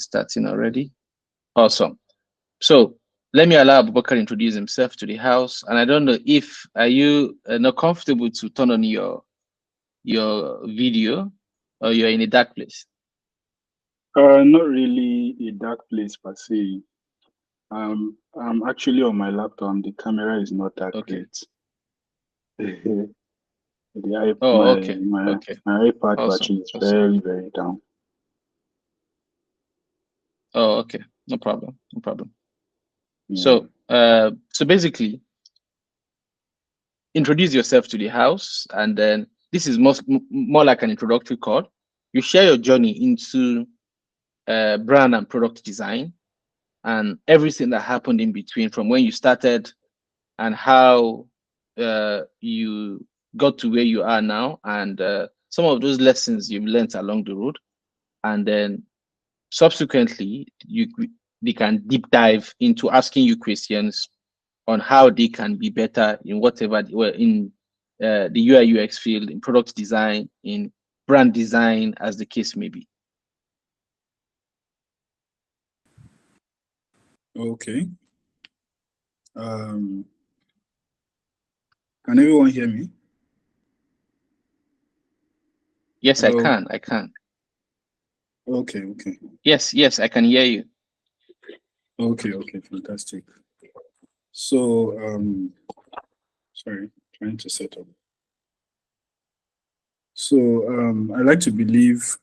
starting already. Awesome. So let me allow Abubakar introduce himself to the house. And I don't know if are you not comfortable to turn on your video, or you're in a dark place? Not really a dark place per se. I'm actually on my laptop and the camera is not that great. Okay. My iPad Awesome. battery is very, very down. Oh, okay. No problem. No problem. Yeah. So basically, introduce yourself to the house, and then this is more like an introductory call. You share your journey into brand and product design, and everything that happened in between, from when you started and how you got to where you are now, and some of those lessons you've learned along the road. And then subsequently, they can deep dive into asking you questions on how they can be better in whatever, in the UI UX field, in product design, in brand design, as the case may be. Okay. Can everyone hear me? Yes, Hello? I can. Okay. Yes, I can hear you. Okay, fantastic. So, sorry, trying to set up. So, I like to believe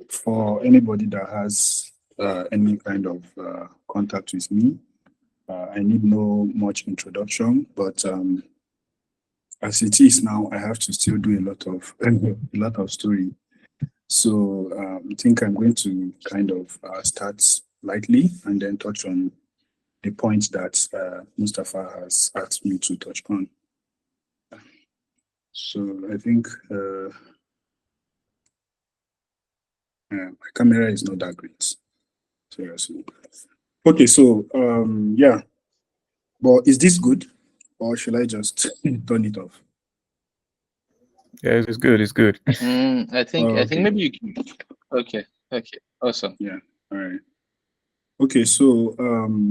for anybody that has any kind of contact with me, I need no much introduction, but as it is now, I have to still do a lot of story. So I think I'm going to kind of start lightly and then touch on the points that Mustafa has asked me to touch on. So I think my camera is not that great. Seriously. Okay, so yeah. But is this good? Or should I just turn it off? Yeah, it's good. It's good. I think maybe you can. Okay. Awesome. Yeah. All right. Okay, so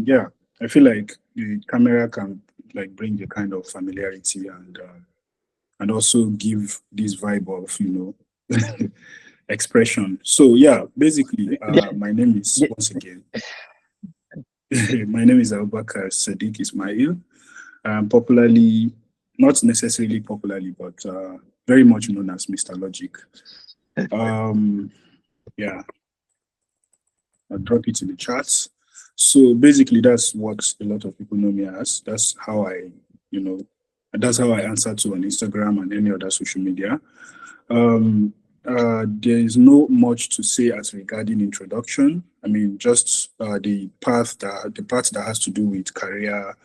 yeah, I feel like the camera can like bring a kind of familiarity and also give this vibe of, you know, expression. So yeah, basically, my name is, once again, my name is Abubakar Ismail. Popularly, not necessarily popularly, but very much known as Mr. Logic. Yeah, I'll drop it in the charts. So basically, that's what a lot of people know me as. That's how that's how I answer to on Instagram and any other social media. There is no much to say as regarding introduction. I mean, just the part that has to do with career,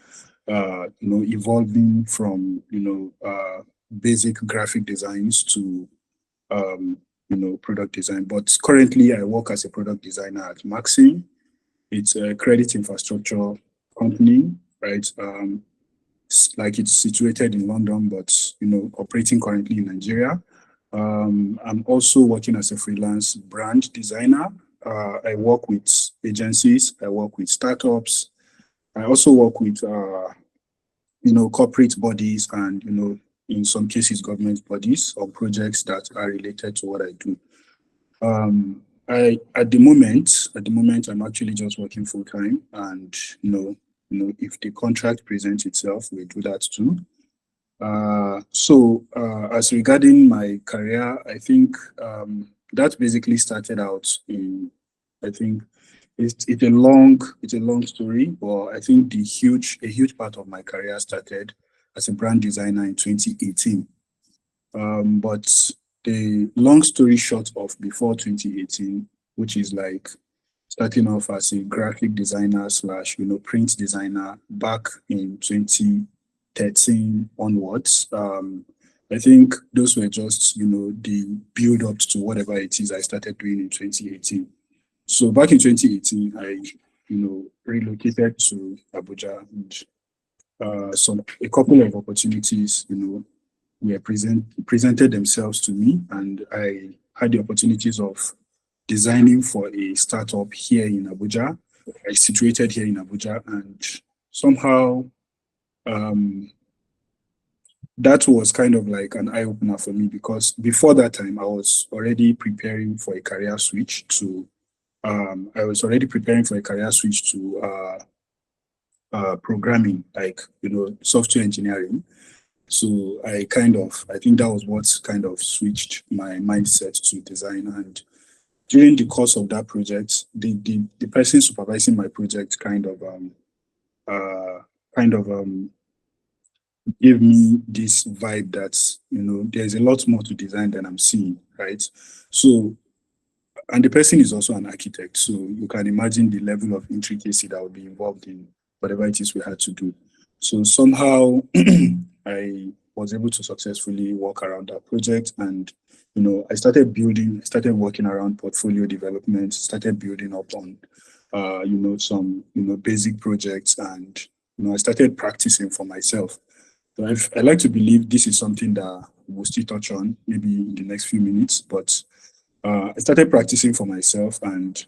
evolving from basic graphic designs to product design. But currently, I work as a product designer at Maxim. It's a credit infrastructure company, right? It's situated in London, but operating currently in Nigeria. I'm also working as a freelance brand designer. I work with agencies. I work with startups. I also work with corporate bodies and in some cases government bodies or projects that are related to what I do. At the moment, I'm actually just working full time, and if the contract presents itself, we do that too. So as regarding my career, I think that basically started out in, I think it's a long story, but I think a huge part of my career started as a brand designer in 2018. But the long story short of before 2018, which is like starting off as a graphic designer slash print designer back in 2013 onwards. I think those were just the build up to whatever it is I started doing in 2018. So back in 2018, I relocated to Abuja, and a couple of opportunities were presented themselves to me, and I had the opportunities of designing for a startup here in Abuja, situated here in Abuja, and somehow that was kind of like an eye-opener for me, because before that time I was already preparing for a career switch to programming, like, software engineering. So I think that was what kind of switched my mindset to design. And during the course of that project, the person supervising my project kind of gave me this vibe that, there's a lot more to design than I'm seeing, right? So, and the person is also an architect, so you can imagine the level of intricacy that would be involved in whatever it is we had to do. So somehow I was able to successfully work around that project, and I started working around portfolio development, started building up on some basic projects, and I started practicing for myself. So I like to believe this is something that we'll still touch on maybe in the next few minutes, but I started practicing for myself, and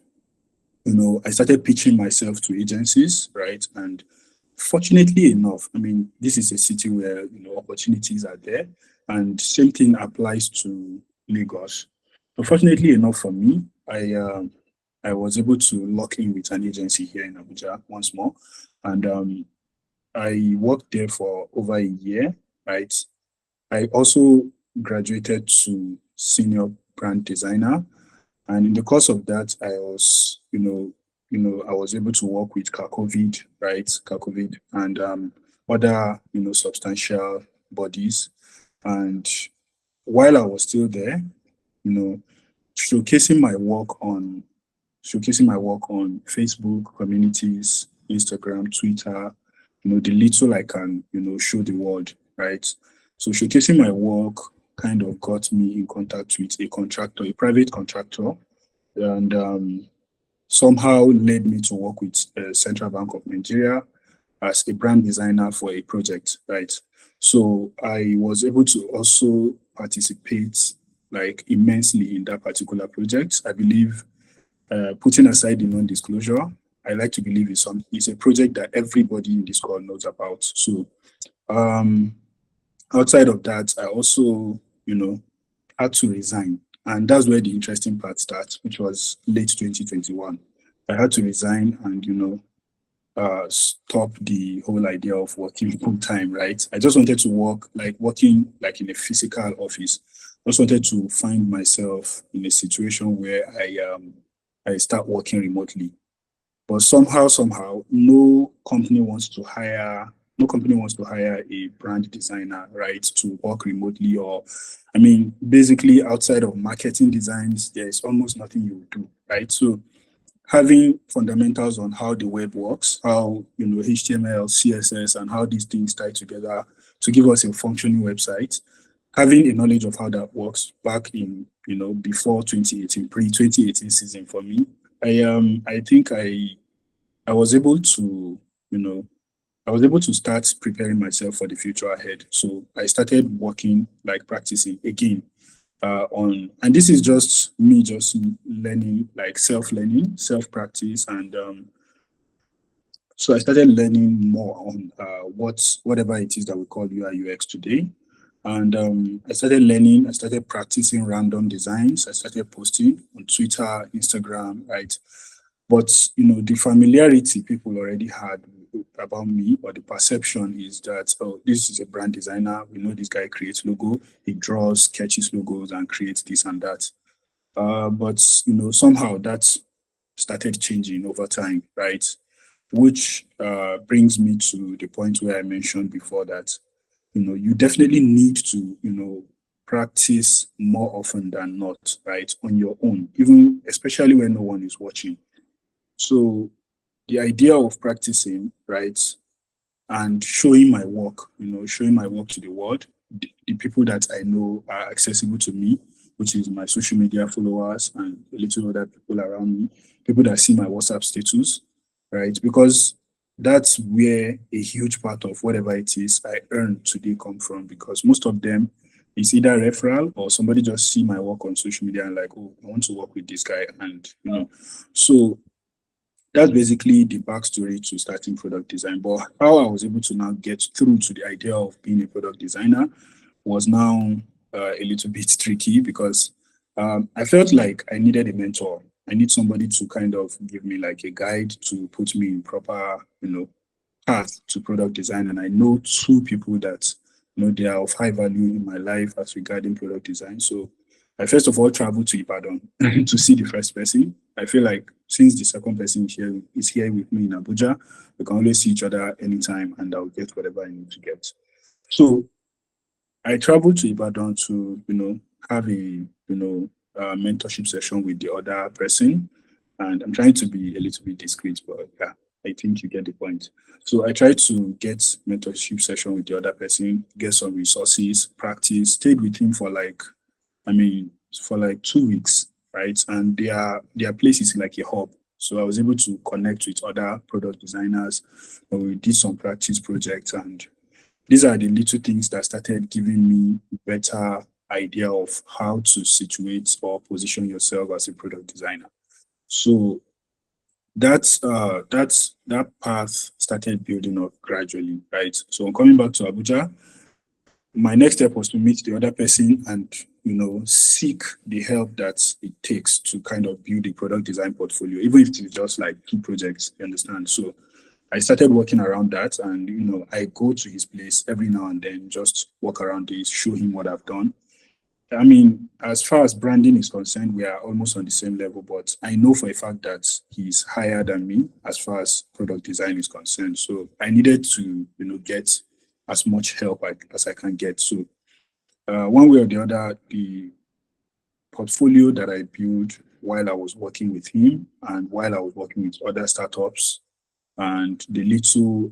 I started pitching myself to agencies, right? And fortunately enough, I mean, this is a city where opportunities are there, and same thing applies to Lagos. But fortunately enough for me, I was able to lock in with an agency here in Abuja once more, and I worked there for over a year, right? I also graduated to senior brand designer, and in the course of that, I was, I was able to work with Kakovid, right? Kakovid and other, substantial bodies. And while I was still there, showcasing my work on Facebook, communities, Instagram, Twitter, the little I can, show the world, right? So showcasing my work kind of got me in contact with a private contractor, and somehow led me to work with Central Bank of Nigeria as a brand designer for a project, right? So I was able to also participate like immensely in that particular project. I believe, putting aside the non-disclosure, I like to believe it's a project that everybody in this call knows about. So outside of that, I also, had to resign. And that's where the interesting part starts, which was late 2021. I had to resign and, stop the whole idea of working full time, right? I just wanted to working like in a physical office. I just wanted to find myself in a situation where I start working remotely. But somehow, no company wants to hire a brand designer, right, to work remotely. Or, I mean, basically outside of marketing designs, there is almost nothing you do, right? So having fundamentals on how the web works, how, HTML, CSS, and how these things tie together to give us a functioning website, having a knowledge of how that works back in, before 2018, pre-2018 season for me, I think I was able to, start preparing myself for the future ahead. So I started working, like practicing again, and this is just me just learning, like self-learning, self-practice. And so I started learning more on whatever it is that we call UI UX today. And I started practicing random designs. I started posting on Twitter, Instagram, right? But, the familiarity people already had about me, or the perception is that, oh, this is a brand designer. We know this guy creates logo. He draws, sketches logos, and creates this and that. But, somehow that started changing over time, right? Which brings me to the point where I mentioned before that, you definitely need to, practice more often than not, right, on your own, even especially when no one is watching. So the idea of practicing, right, and showing my work, to the world, the people that I know are accessible to me, which is my social media followers and a little other people around me, people that see my WhatsApp status, right? Because that's where a huge part of whatever it is I earn today come from, because most of them it's either referral or somebody just see my work on social media and like, oh, I want to work with this guy. And, so that's basically the backstory to starting product design. But how I was able to now get through to the idea of being a product designer was now a little bit tricky because I felt like I needed a mentor. I need somebody to kind of give me like a guide to put me in proper, path to product design. And I know two people that, they are of high value in my life as regarding product design. So I first of all traveled to Ibadan to see the first person. I feel like since the second person is here with me in Abuja, we can always see each other anytime and I'll get whatever I need to get. So I traveled to Ibadan to, have a, mentorship session with the other person. And I'm trying to be a little bit discreet, but yeah, I think you get the point. So I tried to get mentorship session with the other person, get some resources, practice, stayed with him for like 2 weeks, right? And their place is like a hub. So I was able to connect with other product designers. And we did some practice projects, and these are the little things that started giving me better idea of how to situate or position yourself as a product designer. So that path started building up gradually, right? So I'm coming back to Abuja. My next step was to meet the other person and seek the help that it takes to kind of build a product design portfolio, even if it's just like 2 projects, you understand? So I started working around that, and I go to his place every now and then, just walk around this, show him what I've done. I mean, as far as branding is concerned, we are almost on the same level, but I know for a fact that he's higher than me as far as product design is concerned. So I needed to, get as much help as I can get. So one way or the other, the portfolio that I built while I was working with him and while I was working with other startups and the little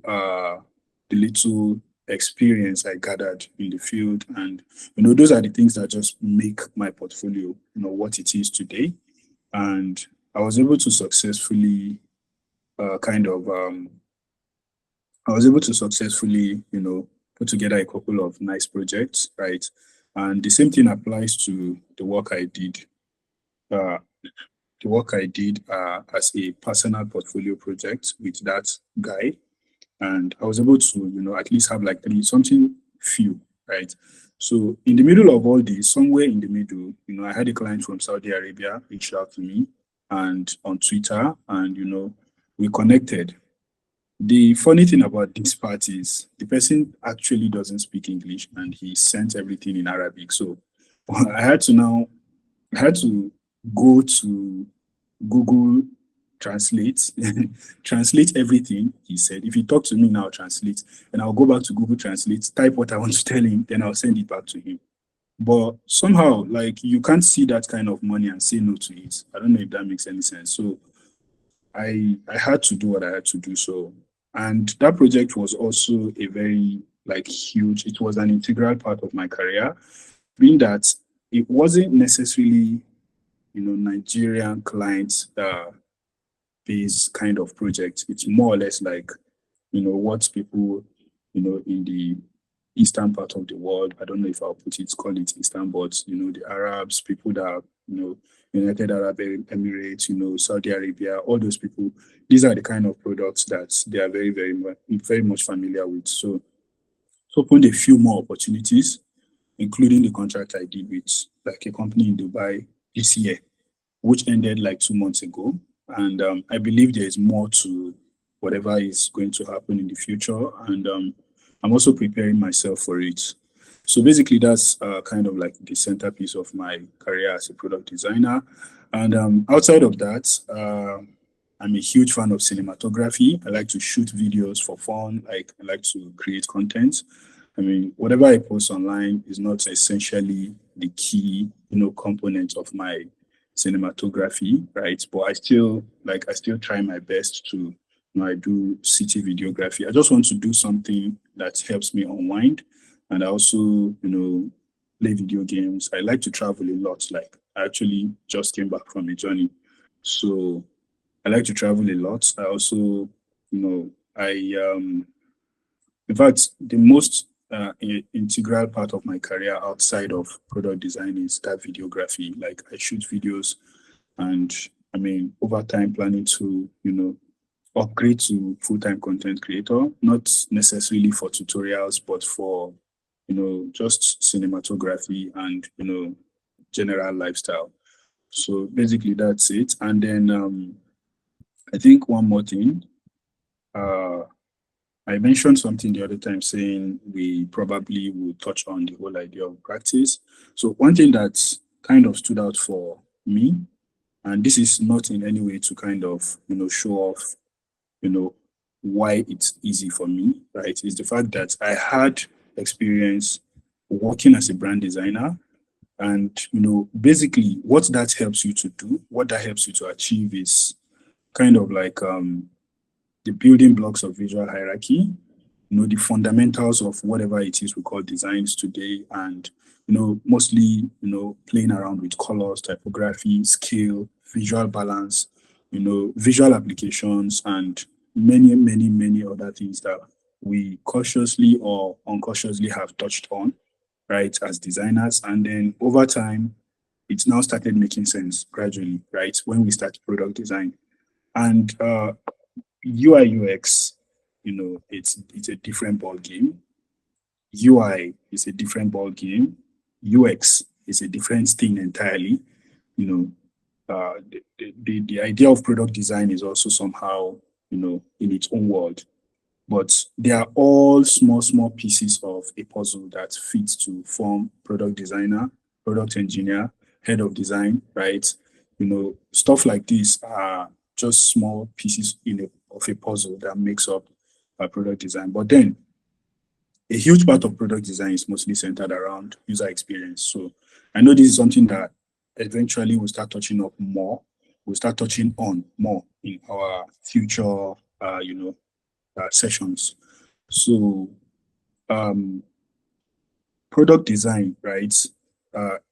experience I gathered in the field, and those are the things that just make my portfolio what it is today. And I was able to successfully put together a couple of nice projects, right? And the same thing applies to the work I did as a personal portfolio project with that guy. And I was able to, at least have like something few, right? So in the middle of all this, somewhere in the middle, I had a client from Saudi Arabia reach out to me and on Twitter, and we connected. The funny thing about this part is the person actually doesn't speak English and he sent everything in Arabic. So I had to go to Google Translate, translate everything he said. If he talks to me now, translate, and I'll go back to Google Translate, type what I want to tell him, then I'll send it back to him. But somehow, like, you can't see that kind of money and say no to it. I don't know if that makes any sense. So I had to do what I had to do. So, and that project was also a very huge, it was an integral part of my career, being that it wasn't necessarily, Nigerian clients based kind of project. It's more or less like, what people, in the eastern part of the world, I don't know if I'll call it Eastern, but, the Arabs, people that are, United Arab Emirates, Saudi Arabia, all those people, these are the kind of products that they are very, very much familiar with. So it's opened a few more opportunities, including the contract I did with like a company in Dubai this year, which ended like 2 months ago. And I believe there is more to whatever is going to happen in the future. And I'm also preparing myself for it. So basically, that's kind of like the centerpiece of my career as a product designer. And outside of that, I'm a huge fan of cinematography. I like to shoot videos for fun. I like to create content. I mean, whatever I post online is not essentially the key, component of my cinematography, right? But I still try my best to, I do city videography. I just want to do something that helps me unwind. And I also, play video games. I like to travel a lot. Like, I actually just came back from a journey. So I like to travel a lot. I also, in fact, the most integral part of my career outside of product design is that videography. Like I shoot videos, and I mean, over time planning to, upgrade to full-time content creator, not necessarily for tutorials, but for, just cinematography and, general lifestyle. So basically that's it. And then I think one more thing. I mentioned something the other time saying we probably will touch on the whole idea of practice. So one thing that kind of stood out for me, and this is not in any way to kind of, show off, why it's easy for me, right, is the fact that I had experience working as a brand designer. And, basically what that helps you to do, what that helps you to achieve is kind of like the building blocks of visual hierarchy, the fundamentals of whatever it is we call designs today, and mostly playing around with colors, typography, scale, visual balance, visual applications, and many other things that we cautiously or unconsciously have touched on, right, as designers. And then over time, it's now started making sense gradually, right, when we start product design. And UI UX, it's a different ball game. UI is a different ball game. UX is a different thing entirely. The idea of product design is also somehow, in its own world. But they are all small pieces of a puzzle that fits to form product designer, product engineer, head of design, right? Stuff like this are just small pieces of a puzzle that makes up a product design. But then a huge part of product design is mostly centered around user experience. So I know this is something that eventually we'll start touching up more. We'll start touching on more in our future, sessions. So product design, right?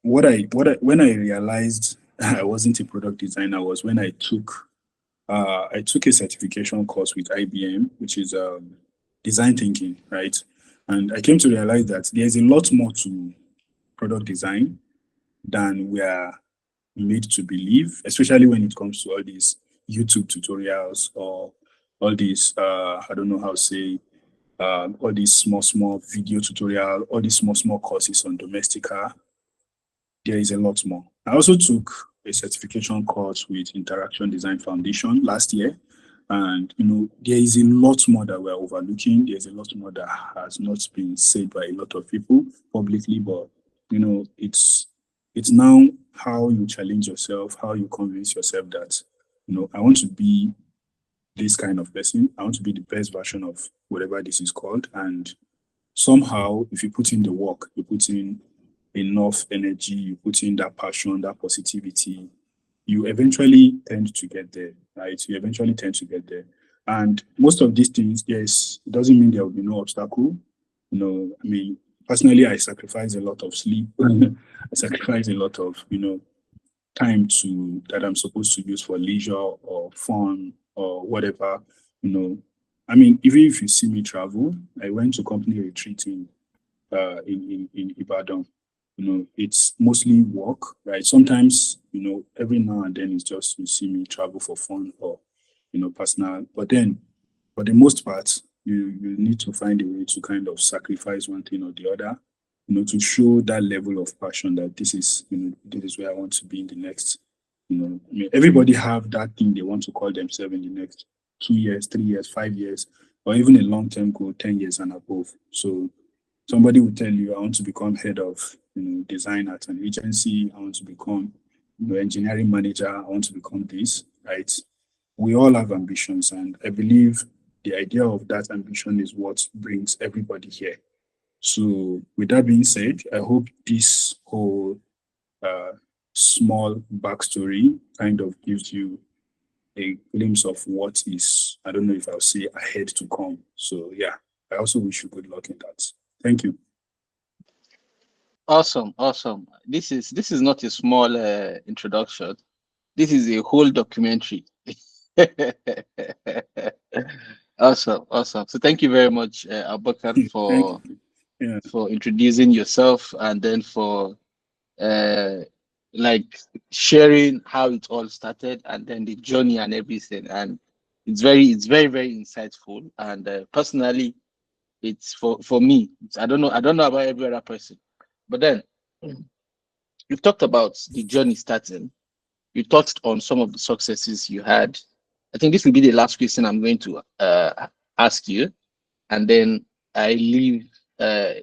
When I realized I wasn't a product designer was when I took a certification course with IBM, which is design thinking, right? And I came to realize that there's a lot more to product design than we are made to believe, especially when it comes to all these YouTube tutorials or all these, I don't know how to say, all these small video tutorial, all these small courses on Domestika. There is a lot more. I also took a certification course with Interaction Design Foundation last year. And, there is a lot more that we're overlooking. There's a lot more that has not been said by a lot of people publicly, but, it's now how you challenge yourself, how you convince yourself that, I want to be this kind of person. I want to be the best version of whatever this is called. And somehow, if you put in the work, you put in enough energy, you put in that passion, that positivity, you eventually tend to get there, right? You eventually tend to get there. And most of these things, yes, it doesn't mean there will be no obstacle. I mean, personally, I sacrifice a lot of sleep. I sacrifice a lot of, time that I'm supposed to use for leisure or fun or whatever, I mean, even if you see me travel, I went to company retreat in Ibadan. It's mostly work, right? Sometimes, every now and then it's just you see me travel for fun or, personal. But then, for the most part, you need to find a way to kind of sacrifice one thing or the other, to show that level of passion that this is where I want to be in the next, I mean, everybody have that thing they want to call themselves in the next 2 years, 3 years, 5 years, or even a long-term goal, 10 years and above. So somebody will tell you, I want to become head of design at an agency. I want to become engineering manager. I want to become this, right? We all have ambitions, and I believe the idea of that ambition is what brings everybody here. So with that being said, I hope this whole small backstory kind of gives you a glimpse of what is, I don't know if I'll say ahead to come. So yeah, I also wish you good luck in that. Thank you. Awesome. This is not a small introduction. This is a whole documentary. Awesome. So thank you very much, Abubakar, Thank for you. Yeah. for introducing yourself, and then for like sharing how it all started, and then the journey and everything. And it's very, very insightful. And personally, it's for me. I don't know about every other person, but then you've talked about the journey starting. You touched on some of the successes you had. I think this will be the last question I'm going to ask you, and then I leave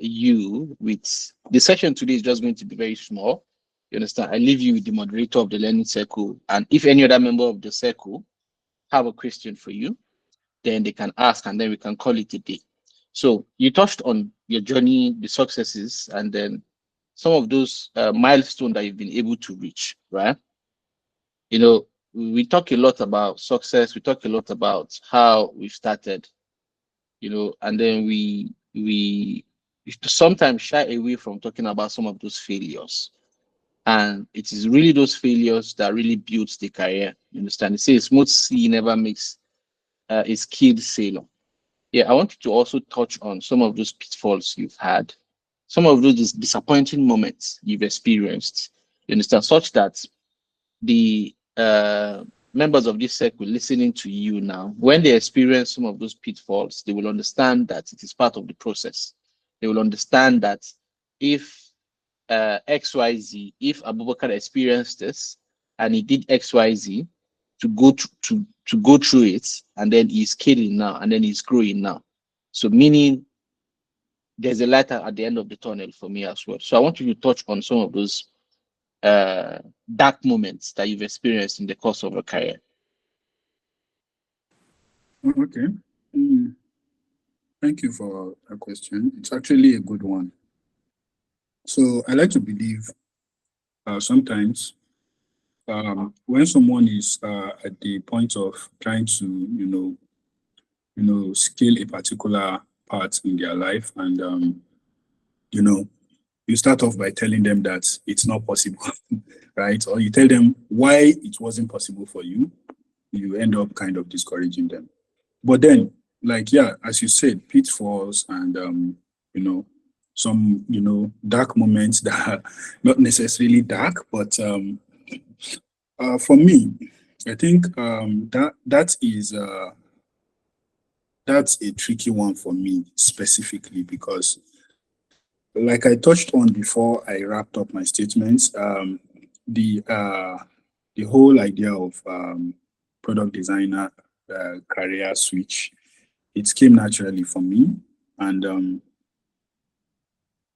you with the session today is just going to be very small. You understand? I leave you with the moderator of the learning circle, and if any other member of the circle have a question for you, then they can ask, and then we can call it a day. So you touched on your journey, the successes, and then some of those milestones that you've been able to reach, right? You know, we talk a lot about success. We talk a lot about how we started, you know, and then we sometimes shy away from talking about some of those failures. And it is really those failures that really builds the career. You understand? They say a smooth sea never makes a skilled sailor. Yeah, I want you to also touch on some of those pitfalls you've had, some of those disappointing moments you've experienced. You understand, such that the members of this circle listening to you now, when they experience some of those pitfalls, they will understand that it is part of the process. They will understand that if XYZ, if Abubakar experienced this and he did XYZ to go through it, and then he's scaling now, and then he's growing now. So meaning there's a light at the end of the tunnel for me as well. So I want you to touch on some of those dark moments that you've experienced in the course of your career. Okay. Thank you for a question. It's actually a good one. So I like to believe sometimes when someone is at the point of trying to, scale a particular part in their life, and you start off by telling them that it's not possible, right? Or you tell them why it wasn't possible for you, you end up kind of discouraging them. But then, like, yeah, as you said, pitfalls and some dark moments that are not necessarily dark, but for me, I think that's a tricky one for me specifically because, like I touched on before I wrapped up my statements, the whole idea of product designer career switch, it came naturally for me. And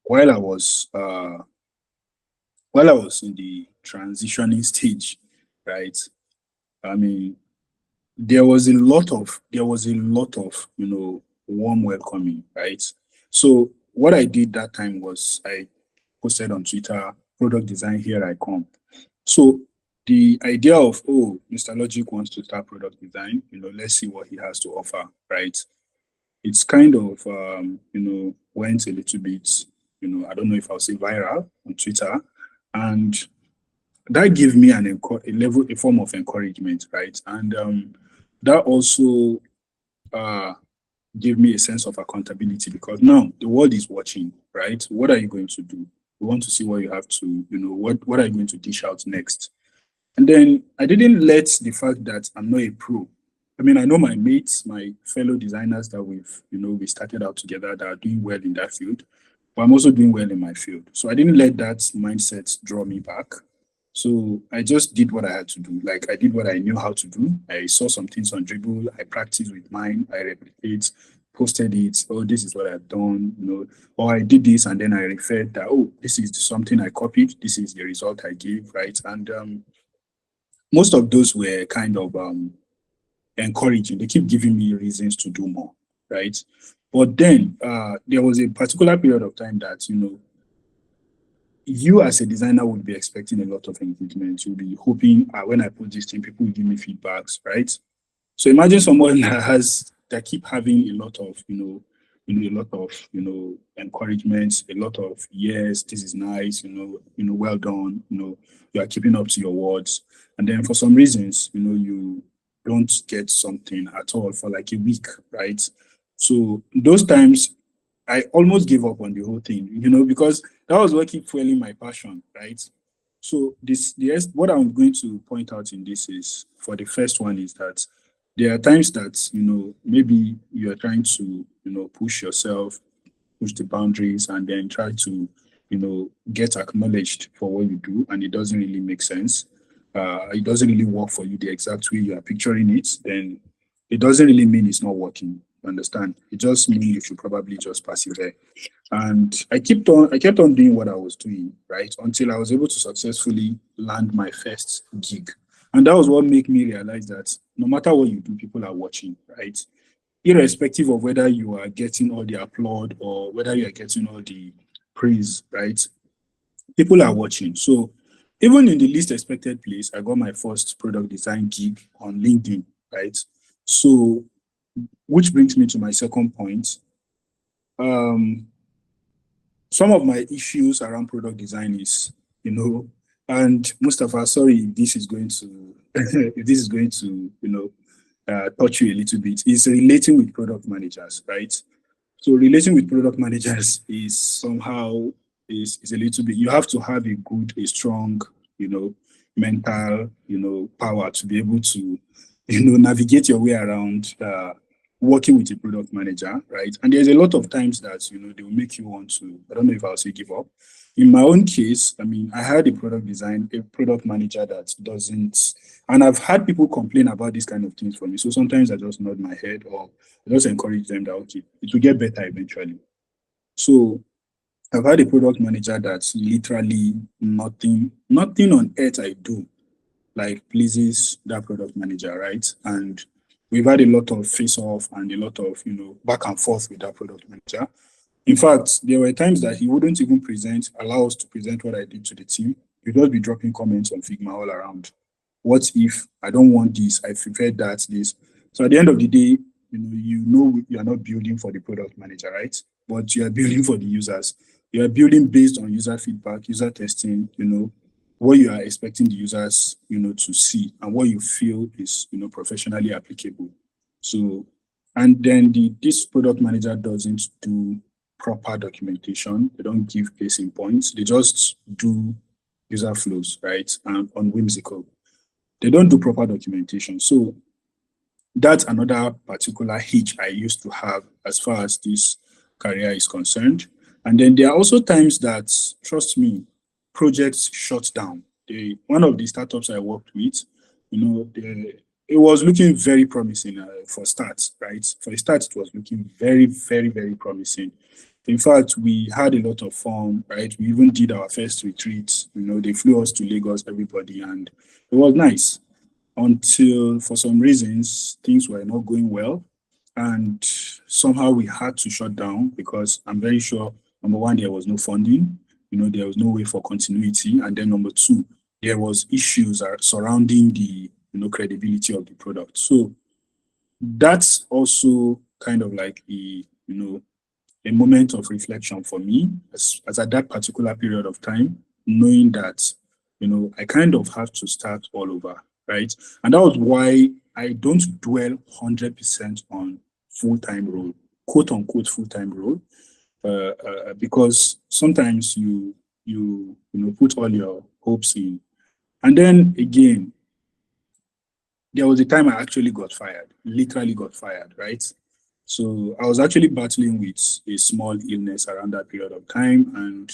while I was in the transitioning stage, right? I mean, there was a lot of warm welcoming, right? So what I did that time was I posted on Twitter, product design, here I come. So the idea of, oh, Mr. Logic wants to start product design, let's see what he has to offer, right? It's kind of went a little bit, I don't know if I'll say viral on Twitter, and that gave me a form of encouragement, right? And that also gave me a sense of accountability because now the world is watching, right? What are you going to do? We want to see what you have to, what are you going to dish out next? And then I didn't let the fact that I'm not a pro. I mean, I know my mates, my fellow designers that we started out together that are doing well in that field, but I'm also doing well in my field. So I didn't let that mindset draw me back. So I just did what I had to do. Like I did what I knew how to do. I saw some things on Dribble. I practiced with mine. I replicate, posted it. Oh, this is what I've done. Or I did this and then I referred that, oh, this is something I copied. This is the result I gave, right? And most of those were kind of encouraging. They keep giving me reasons to do more, right? But then there was a particular period of time that, you as a designer would be expecting a lot of engagement. You'll be hoping when I put this thing, people will give me feedbacks, right? So imagine someone that keep having a lot of, encouragement, a lot of yes, this is nice, well done, you are keeping up to your words. And then for some reasons, you don't get something at all for like a week, right? So those times I almost gave up on the whole thing, because that was what kept fueling my passion, right? So what I'm going to point out in this is, for the first one, is that there are times that, maybe you are trying to, push yourself, push the boundaries, and then try to, get acknowledged for what you do, and it doesn't really make sense. It doesn't really work for you the exact way you are picturing it, then it doesn't really mean it's not working. Understand? It just means you should probably just persevere. And I kept on doing what I was doing, right, until I was able to successfully land my first gig. And that was what made me realize that no matter what you do, people are watching, right? Irrespective of whether you are getting all the applaud or whether you are getting all the praise, right? People are watching. So even in the least expected place, I got my first product design gig on LinkedIn, right? So, which brings me to my second point. Some of my issues around product design is, and Mustafa, sorry if this is going to, touch you a little bit, is relating with product managers, right? So relating with product managers is somehow is a little bit, you have to have a strong, mental, power to be able to, navigate your way around working with a product manager, right? And there's a lot of times that, they will make you want to, I don't know if I'll say give up. In my own case, I mean, I had a product manager that doesn't, and I've had people complain about these kind of things for me. So sometimes I just nod my head, or I just encourage them that, okay, it will get better eventually. So I've had a product manager that's literally nothing on earth I do like pleases that product manager, right? And we've had a lot of face-off and a lot of, back and forth with that product manager. In fact, there were times that he wouldn't even allow us to present what I did to the team. He'd just be dropping comments on Figma all around. What if I don't want this? I prefer that, this. So at the end of the day, you are not building for the product manager, right? But you are building for the users. You are building based on user feedback, user testing, what you are expecting the users, to see, and what you feel is, professionally applicable. So, and then this product manager doesn't do proper documentation. They don't give placing points. They just do user flows, right? And on whimsical. They don't do proper documentation. So that's another particular hitch I used to have as far as this career is concerned. And then there are also times that, trust me, projects shut down. One of the startups I worked with, it was looking very promising for starts, right? For a start, it was looking very, very, very promising. In fact, we had a lot of fun, right? We even did our first retreat. They flew us to Lagos, everybody, and it was nice until, for some reasons, things were not going well. And somehow we had to shut down because I'm very sure, number one, there was no funding. There was no way for continuity. And then number two, there was issues surrounding the, credibility of the product. So that's also kind of like a moment of reflection for me as at that particular period of time, knowing that, I kind of have to start all over, right? And that was why I don't dwell 100% on full-time role, quote unquote full-time role, because sometimes you put all your hopes in. And then again, there was a time I actually got fired, literally got fired, right? So I was actually battling with a small illness around that period of time. And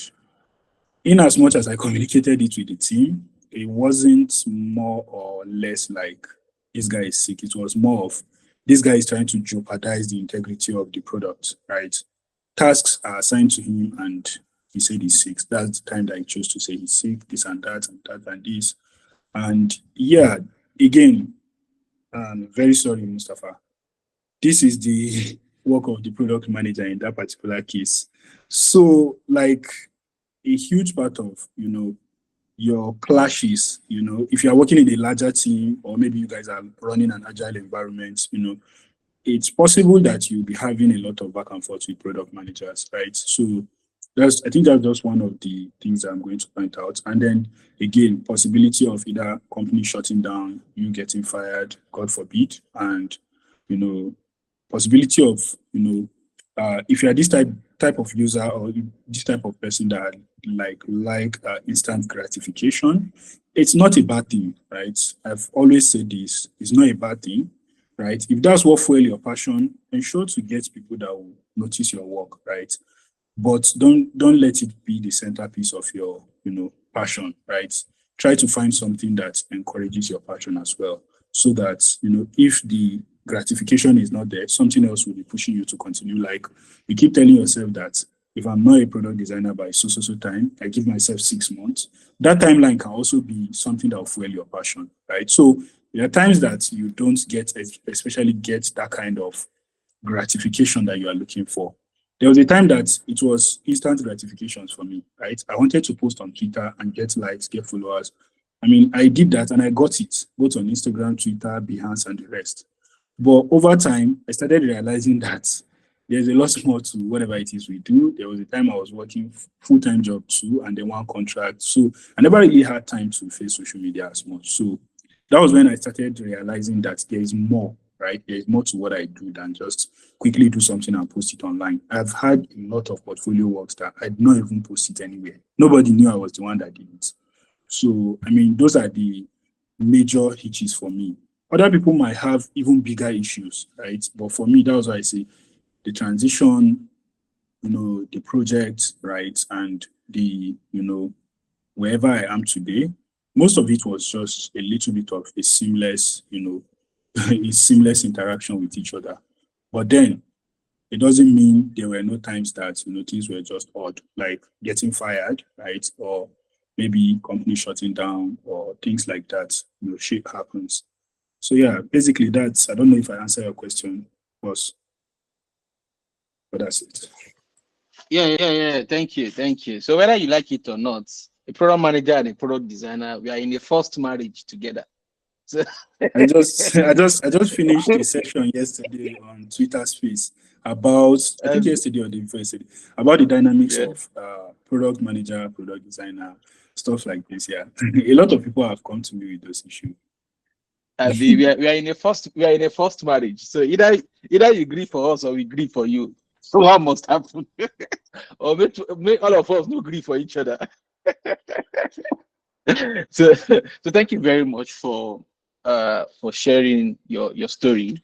in as much as I communicated it with the team, it wasn't more or less like this guy is sick. It was more of this guy is trying to jeopardize the integrity of the product, right? Tasks are assigned to him and he said he's sick. That's the time that he chose to say he's sick, this and that and that and this. And yeah, again, very sorry, Mustafa. This is the work of the product manager in that particular case. So like a huge part of, your clashes, if you are working in a larger team or maybe you guys are running an agile environment, it's possible that you'll be having a lot of back and forth with product managers, right? So I think that's just one of the things that I'm going to point out. And then again, possibility of either company shutting down, you getting fired, God forbid, and possibility of if you're this type of user or this type of person that like instant gratification, it's not a bad thing, right? I've always said this, it's not a bad thing, right? If that's what fuel your passion, ensure to get people that will notice your work, right? But don't let it be the centerpiece of your passion, right? Try to find something that encourages your passion as well, so that if the gratification is not there, something else will be pushing you to continue. Like, you keep telling yourself that if I'm not a product designer by so time, I give myself 6 months. That timeline can also be something that will fuel your passion, right? So there are times that you don't get, especially get that kind of gratification that you are looking for. There was a time that it was instant gratifications for me, right? I wanted to post on Twitter and get likes, get followers. I mean, I did that and I got it, both on Instagram, Twitter, Behance, and the rest. But over time, I started realizing that there's a lot more to whatever it is we do. There was a time I was working full-time job too, and then one contract. So I never really had time to face social media as much. So that was when I started realizing that there is more, right? There is more to what I do than just quickly do something and post it online. I've had a lot of portfolio works that I did not even post it anywhere. Nobody knew I was the one that did it. So, I mean, those are the major hitches for me. Other people might have even bigger issues, right? But for me, that was why I say the transition, the project, right? And wherever I am today, most of it was just a little bit of a seamless, a seamless interaction with each other. But then it doesn't mean there were no times that things were just odd, like getting fired, right? Or maybe company shutting down or things like that. Shit happens. So yeah, basically I don't know if I answer your question, boss, but that's it. Yeah. Thank you. So whether you like it or not, a product manager and a product designer, we are in a forced marriage together. So I just finished a session yesterday on Twitter Space about, I think and yesterday or the day before yesterday, about the dynamics yeah, of product manager, product designer, stuff like this. Yeah, a lot of people have come to me with those issues. we are in a forced marriage. So either you agree for us or we agree for you. So what must happen? Or make all of us no agree for each other. So thank you very much for sharing your story.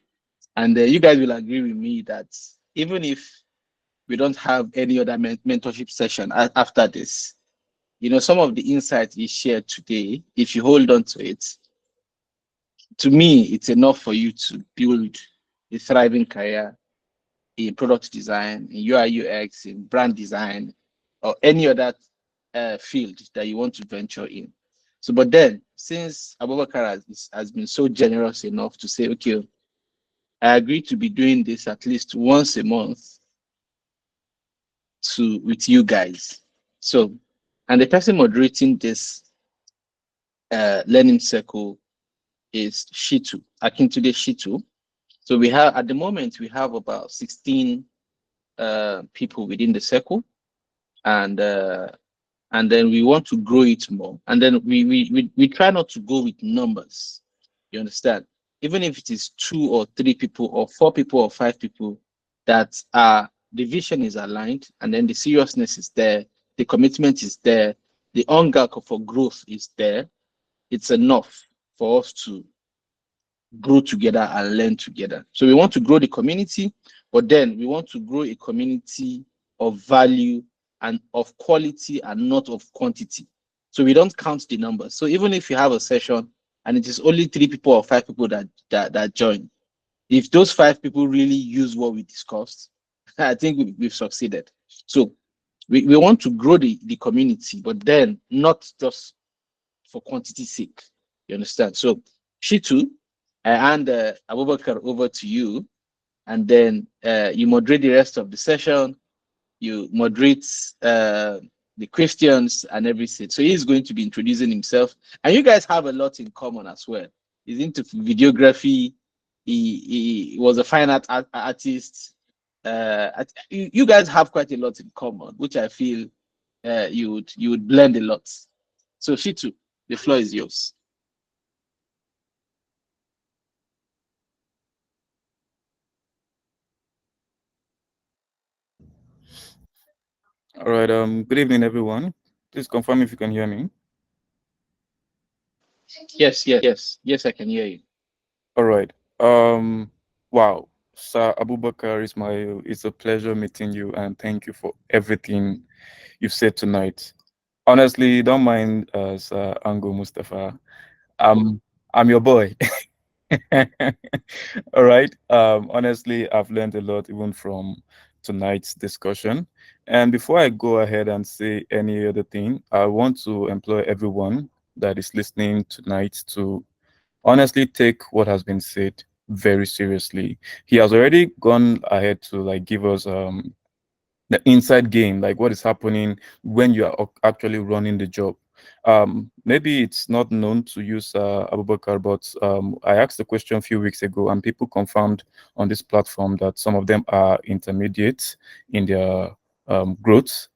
And you guys will agree with me that even if we don't have any other mentorship session after this, some of the insights you shared today, if you hold on to it, to me, it's enough for you to build a thriving career in product design, in UI UX, in brand design, or any other field that you want to venture in. So, but then, since Abubakar has been so generous enough to say, okay, I agree to be doing this at least once a month with you guys. So, and the person moderating this learning circle is Shitu, Akintude Shitu. So we have, at the moment, we have about 16 people within the circle, and then we want to grow it more. And then we try not to go with numbers. You understand? Even if it is 2 or 3 people or 4 people or 5 people, that the vision is aligned, and then the seriousness is there, the commitment is there, the hunger for growth is there. It's enough for us to grow together and learn together. So we want to grow the community, but then we want to grow a community of value and of quality and not of quantity. So we don't count the numbers. So even if you have a session and it is only 3 people or 5 people that join, if those 5 people really use what we discussed, I think we've succeeded. So we want to grow the community, but then not just for quantity's sake. You understand? So Shitu, I hand Abubakar over to you, and then you moderate the rest of the session. You moderate the questions and everything. So he's going to be introducing himself, and you guys have a lot in common as well. He's into videography. He was a fine artist. You guys have quite a lot in common, which I feel you would blend a lot. So Shitu, the floor is yours. All right. Good evening, everyone. Please confirm if you can hear me. Yes, I can hear you. All right. Um, wow. Sir Abubakar Ismail, it's a pleasure meeting you, and thank you for everything you've said tonight. Honestly, don't mind Sir Ango Mustafa. I'm your boy. All right. Honestly, I've learned a lot even from tonight's discussion. And before I go ahead and say any other thing, I want to employ everyone that is listening tonight to honestly take what has been said very seriously. He has already gone ahead to like give us the inside game, like what is happening when you are actually running the job. Maybe it's not known to use Abubakar, but I asked the question a few weeks ago, and people confirmed on this platform that some of them are intermediate in their growth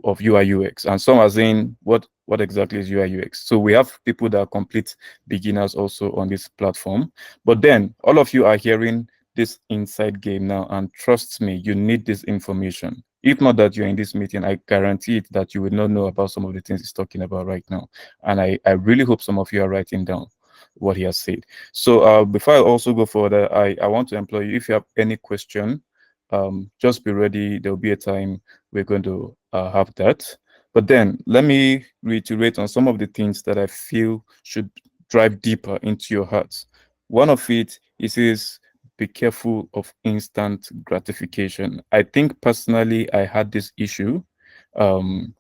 of UI UX, and some are saying what exactly is UI UX. So we have people that are complete beginners also on this platform. But then all of you are hearing this inside game now, and trust me, you need this information. If not that you're in this meeting, I guarantee it that you would not know about some of the things he's talking about right now. And I really hope some of you are writing down what he has said. So before I also go further, I want to employ you, if you have any question, just be ready. There'll be a time we're going to have that. But then let me reiterate on some of the things that I feel should drive deeper into your hearts. One of it is be careful of instant gratification. I think personally I had this issue. The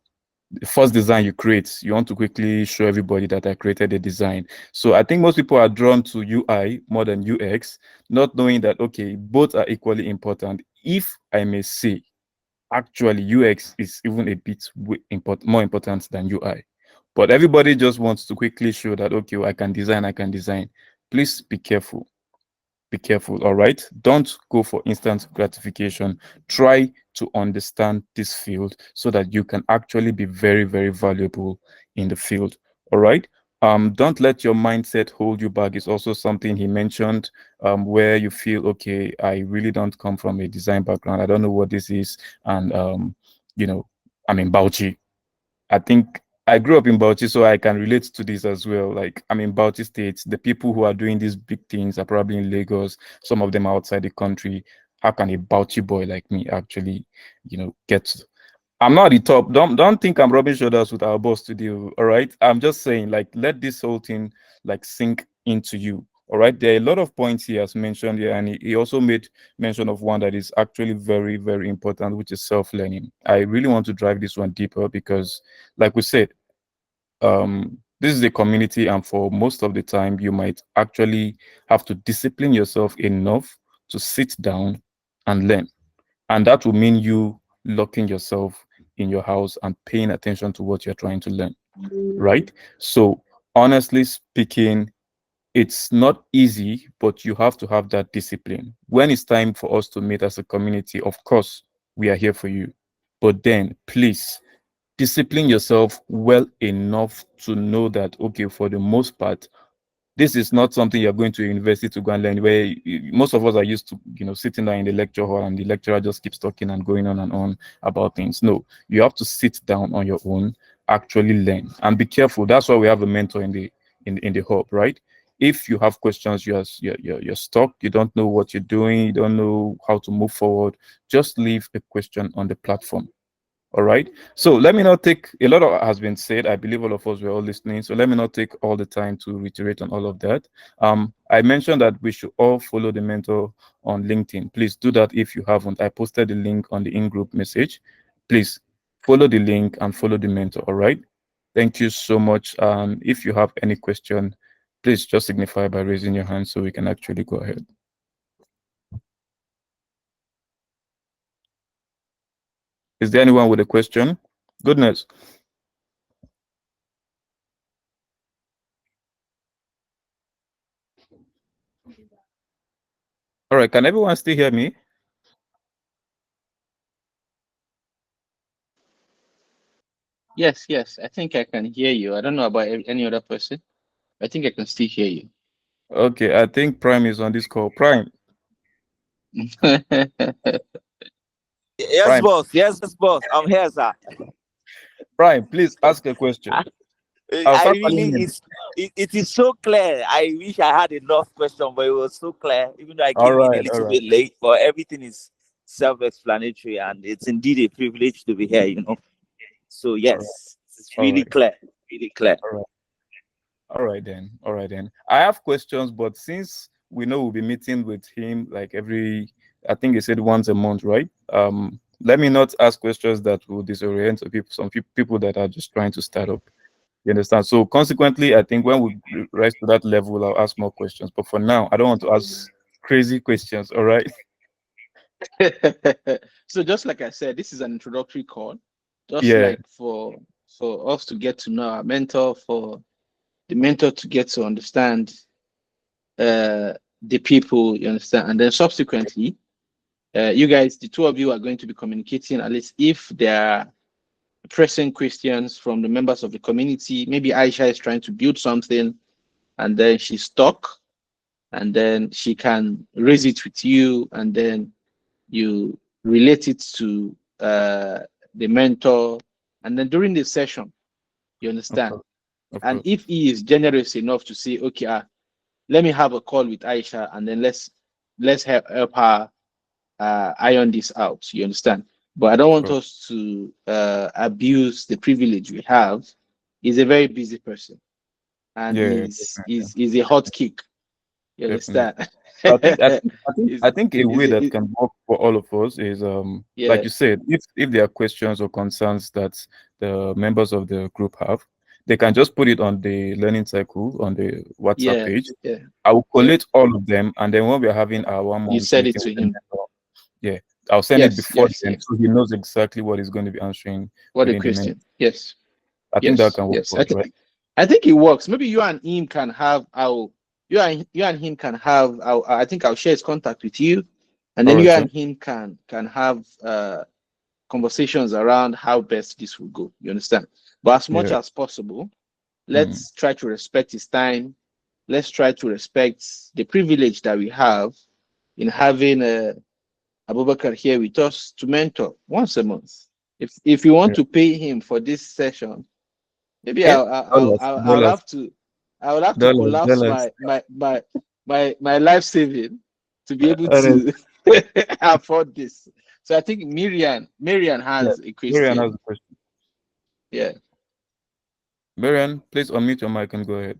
first design you create, you want to quickly show everybody that I created a design. So I think most people are drawn to UI more than UX, not knowing that okay, both are equally important. If I may say, actually UX is even a bit more important than UI. But everybody just wants to quickly show that okay, I can design, I can design. Please be careful. Be careful, all right? Don't go for instant gratification. Try to understand this field so that you can actually be very, very valuable in the field, all right? Don't let your mindset hold you back. It's also something he mentioned, where you feel, okay, I really don't come from a design background. I don't know what this is. And, you know, I'm in Bauchi. I think I grew up in Bauchi, so I can relate to this as well. Like I'm in Bauchi State. The people who are doing these big things are probably in Lagos. Some of them are outside the country. How can a Bauchi boy like me actually, get? I'm not at the top. Don't think I'm rubbing shoulders with our boss today. All right. I'm just saying, like, let this whole thing like sink into you. All right. There are a lot of points he has mentioned here, and he also made mention of one that is actually very, very important, which is self-learning. I really want to drive this one deeper because, like we said, this is a community, and for most of the time, you might actually have to discipline yourself enough to sit down and learn. And that will mean you locking yourself in your house and paying attention to what you're trying to learn, right? So, honestly speaking, it's not easy, but you have to have that discipline. When it's time for us to meet as a community, of course, we are here for you. But then, please discipline yourself well enough to know that, okay, for the most part, this is not something you're going to university to go and learn, where most of us are used to sitting down in the lecture hall and the lecturer just keeps talking and going on and on about things. No, you have to sit down on your own, actually learn, and be careful. That's why we have a mentor in the in the hub, right? If you have questions, you're stuck, you don't know what you're doing, you don't know how to move forward, just leave a question on the platform. All right. So let me not take a lot of has been said. I believe all of us were all listening. So let me not take all the time to reiterate on all of that. I mentioned that we should all follow the mentor on LinkedIn. Please do that if you haven't. I posted the link on the in-group message. Please follow the link and follow the mentor. All right. Thank you so much. If you have any question, please just signify by raising your hand so we can actually go ahead. Is there anyone with a question? Goodness. All right. Can everyone still hear me? Yes, I think I can hear you. I don't know about any other person. I think I can still hear you. Okay, I think Prime is on this call. Prime. Yes, Prime, boss. Yes, boss. I'm here, sir. Prime, please ask a question. I'll I start really calling him. it is so clear. I wish I had enough question, but it was so clear. Even though I All came in a right, all little right, bit late, but everything is self-explanatory, and it's indeed a privilege to be here. So all right, yes, it's all really right, clear. Really clear. all right. All right then. All right then. I have questions, but since we know we'll be meeting with him like I think he said once a month, right? Let me not ask questions that will disorient people, some people that are just trying to start up. You understand? So consequently, I think when we rise to that level, I'll ask more questions. But for now, I don't want to ask crazy questions. All right? So just like I said, this is an introductory call, just Yeah. like for us to get to know our mentor, for the mentor to get to understand the people, you understand, and then subsequently, you guys, the two of you are going to be communicating, at least if there are pressing questions from the members of the community. Maybe Aisha is trying to build something and then she's stuck, and then she can raise it with you, and then you relate it to the mentor, and then during the session, you Of understand. course. Of And course. if he is generous enough to say, okay, let me have a call with Aisha, and then let's help her iron this out. You understand? But I don't Of want course. us to abuse the privilege we have. He's a very busy person, and Yeah, he's a hot kick. You definitely. understand? I think I He's- think a way he's that a- can work for all of us is like yeah, you said, if there are questions or concerns that the members of the group have, they can just put it on the learning cycle on the WhatsApp yeah, page. yeah, I will yeah. collate all of them, and then when we are having our one You month said it meeting to with the him. mentor, yeah, I'll send it Yes, before yes, then yes. so he knows exactly what he's going to be answering What a within the minute. question. Yes, I think that yes, can work yes. for us, right? I think it works. Maybe you and him can have our you and him can have our, I think I'll share his contact with you, and All then right, you sir. and him can have conversations around how best this will go. You understand? But as much Yeah. as possible, Mm. let's try to respect his time. Let's try to respect the privilege that we have in having Abubakar here with us to mentor once a month. If you want Yeah. to pay him for this session, maybe Eh? I'll Dollars, I'll have to collapse dollars. my life saving to be able Honest. to afford this. So I think Miriam Yeah. has a Marian has question. a question. Yeah. Marian, please unmute your mic and go ahead.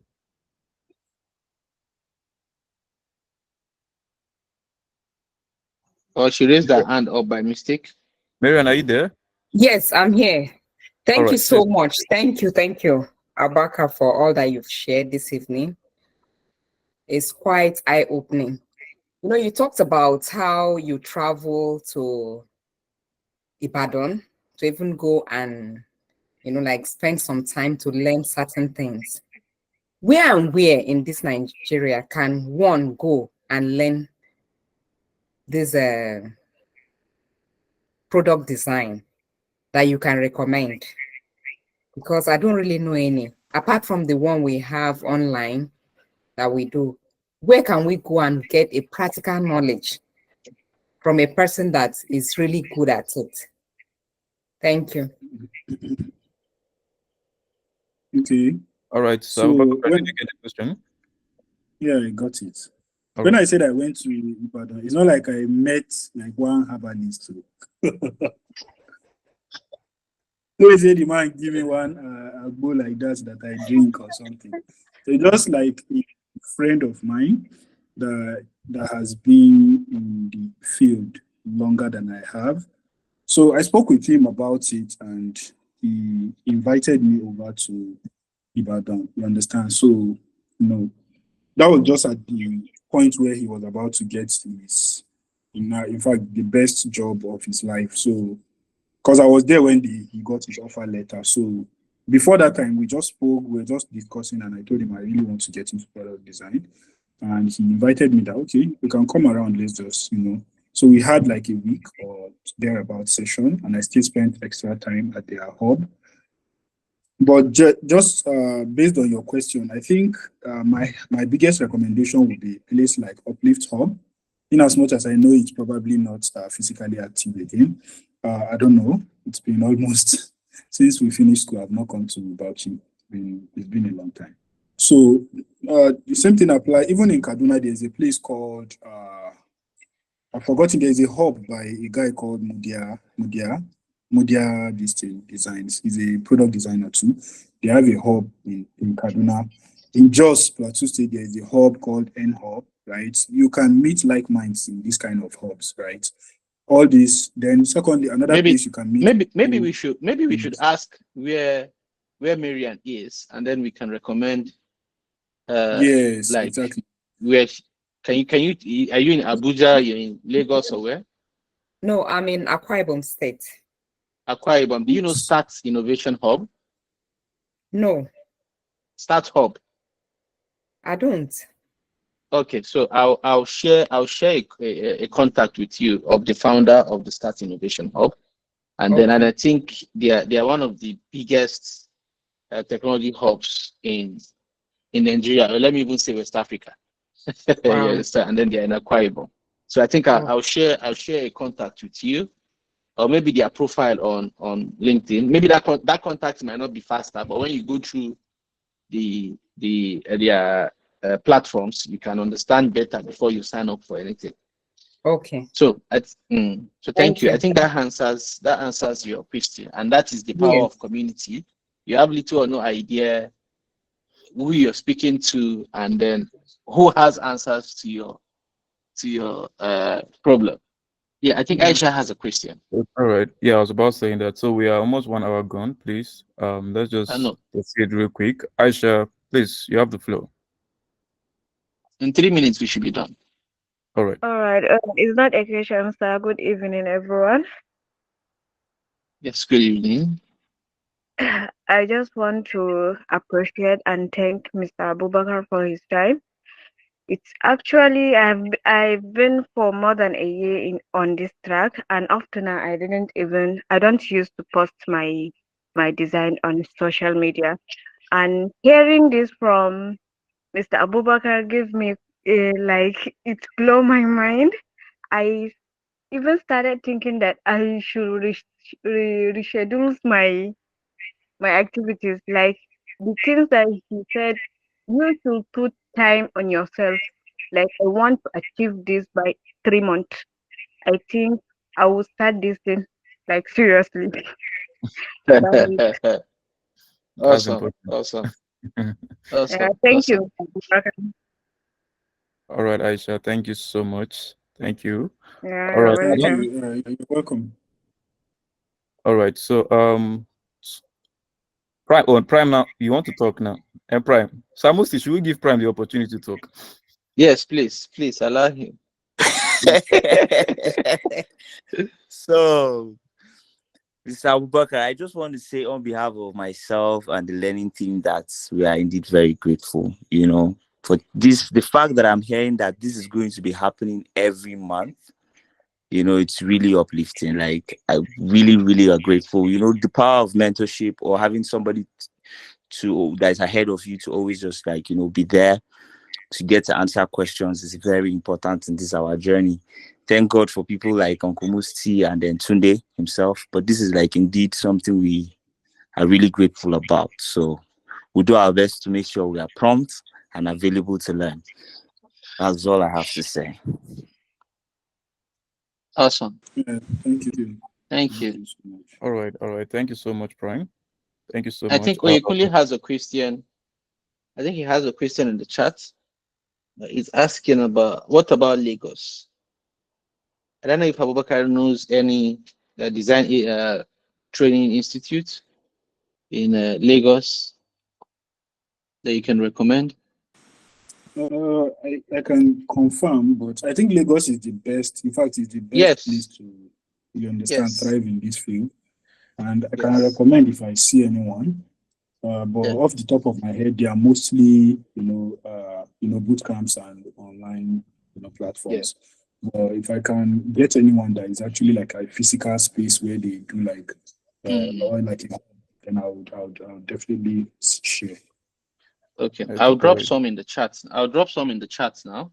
Or she raised her hand up by mistake. Marian, are you there? Yes, I'm here. All Thank you right, so please. much. Thank you, Abaka, for all that you've shared this evening. It's quite eye-opening. You talked about how you travel to Ibadan to even go and, like spend some time to learn certain things. Where and where in this Nigeria can one go and learn this product design that you can recommend? Because I don't really know any, apart from the one we have online that we do. Where can we go and get a practical knowledge from a person that is really good at it? Thank you. Okay. All right, so So Abubakar, did you when get the question? yeah, I got it. All When right. I said I went to Ibadan, it's not like I met like one herbalist. So he said the man give me one agbo like that I drink or something. So just like a friend of mine that has been in the field longer than I have. So I spoke with him about it and he invited me over to Ibadan. You understand? So that was just at the point where he was about to get his, in fact, the best job of his life. So because I was there when he got his offer letter. So before that time, we just spoke, we were just discussing, and I told him I really want to get into product design. And he invited me that, okay, we can come around, let's just, So we had like a week or thereabout session, and I still spent extra time at their hub. But just based on your question, I think my biggest recommendation would be a place like Uplift Hub. In as much as I know it's probably not physically active again, I don't know. It's been almost since we finished school. I've not come to Bauchi. It's been a long time. So the same thing applies. Even in Kaduna, there's a place called I've forgotten. There's a hub by a guy called Mudia Designs. He's a product designer too. They have a hub in Kaduna. In Jos Plateau State, there is a hub called N Hub, right? You can meet like minds in these kind of hubs, right? All this. Then secondly, another place you can meet. Maybe we should ask where Marian is, and then we can recommend. Yes, like exactly. where are you in Abuja? You're in Lagos or where? No, I'm in Akwa Ibom State. Akwa Ibom. Do you know Start Innovation Hub? No, Start Hub. I don't. Okay, so I'll share a contact with you of the founder of the Start Innovation Hub, and then I think they are one of the biggest technology hubs in Nigeria, or let me even say West Africa. You understand? And then they're in Akwa Ibom. So I think I'll share a contact with you, or maybe their profile on LinkedIn. Maybe that contact might not be faster, but when you go through their platforms, you can understand better before you sign up for anything. Okay. So thank you. I think that answers your question, and that is the power of community. You have little or no idea who you're speaking to, and then who has answers to your problem. Yeah, I think Aisha has a question. All right. Yeah, I was about saying that. So we are almost 1 hour gone. Please, let's just proceed real quick. Aisha, please, you have the floor. In 3 minutes, we should be done. All right. All right. It's not a question, sir. Good evening, everyone. Yes, good evening. I just want to appreciate and thank Mr. Abubakar for his time. It's actually I've been for more than a year on this track, and often I don't use to post my design on social media. And hearing this from Mr. Abubakar gives me like it blow my mind. I even started thinking that I should reschedule my activities. Like the things that he said, you should put time on yourself. Like I want to achieve this by 3 months. I think I will start this thing like seriously. Awesome. Thank you. All right, Aisha, thank you so much. Thank you. Yeah, all right. You're welcome. All right. So Prime now, you want to talk now? And Prime. Samusi, should we give Prime the opportunity to talk? Yes, please allow him. So, Mr. Abubakar, I just want to say on behalf of myself and the learning team that we are indeed very grateful, for the fact that I'm hearing that this is going to be happening every month. It's really uplifting. Like, I really, really are grateful. The power of mentorship or having somebody that's ahead of you to always just be there to get to answer questions is very important in this our journey. Thank God for people like Uncle Musti and then Tunde himself. But this is indeed something we are really grateful about. So we'll do our best to make sure we are prompt and available to learn. That's all I have to say. Awesome. Yeah, thank you. Thank you. So much. All right. Thank you so much, Prime. Thank you so much. I think Oyekunle has a question. I think he has a question in the chat. He's asking what about Lagos? I don't know if Abubakar knows any design training institute in Lagos that you can recommend. I can confirm, but I think Lagos is the best. In fact, it's the best place to thrive in this field. And I can recommend if I see anyone. But off the top of my head, they are mostly boot camps and online platforms. But if I can get anyone that is actually like a physical space where they do then I would definitely share. Okay, I'll drop some in the chat. I'll drop some in the chat now.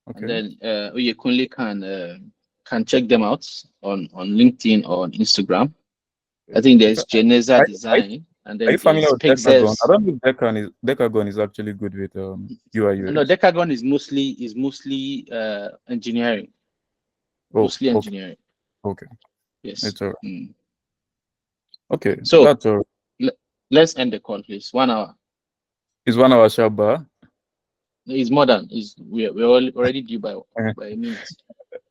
Okay. And then Oyekunle can check them out on LinkedIn or on Instagram. I think there's Geneza Design, and Are then you familiar there's with Decagon? Pixels. I don't think Decagon is actually good with UI UX. No, Decagon is mostly engineering. Oh, Mostly okay. engineering. Okay. Yes. It's all right. Mm. Okay. So That's all right. let's end the call, please. 1 hour. It's 1 hour sharp bar. It's more than we're already due by a minute.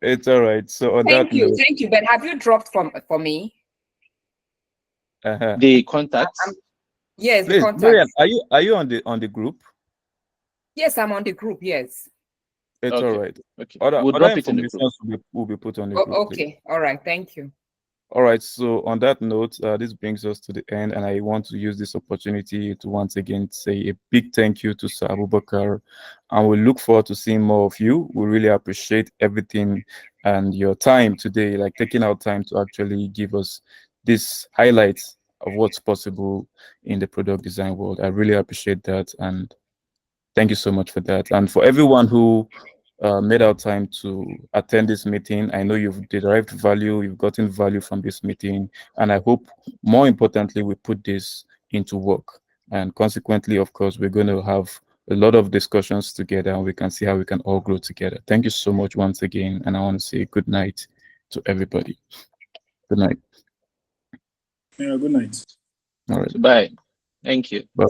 It's all right. So on Thank that you, note, thank you. But have you dropped for me? The contacts. Yes, the please, Marian, contact. are you on the group? Yes, I'm on the group. Yes. It's all right. Okay. Other We'll drop it in the group. information will be put on the group. Please. Okay. All right. Thank you. All right. So on that note, this brings us to the end, and I want to use this opportunity to once again say a big thank you to Sir Abubakar, and we look forward to seeing more of you. We really appreciate everything and your time today, like taking our time to actually give us this highlights of what's possible in the product design world. I really appreciate that, and thank you so much for that. And for everyone who made our time to attend this meeting, I know you've derived value, you've gotten value from this meeting, and I hope more importantly, we put this into work. And consequently, of course, we're going to have a lot of discussions together and we can see how we can all grow together. Thank you so much once again. And I want to say good night to everybody. Good night. Yeah, good night. All right. Bye. Thank you. Bye.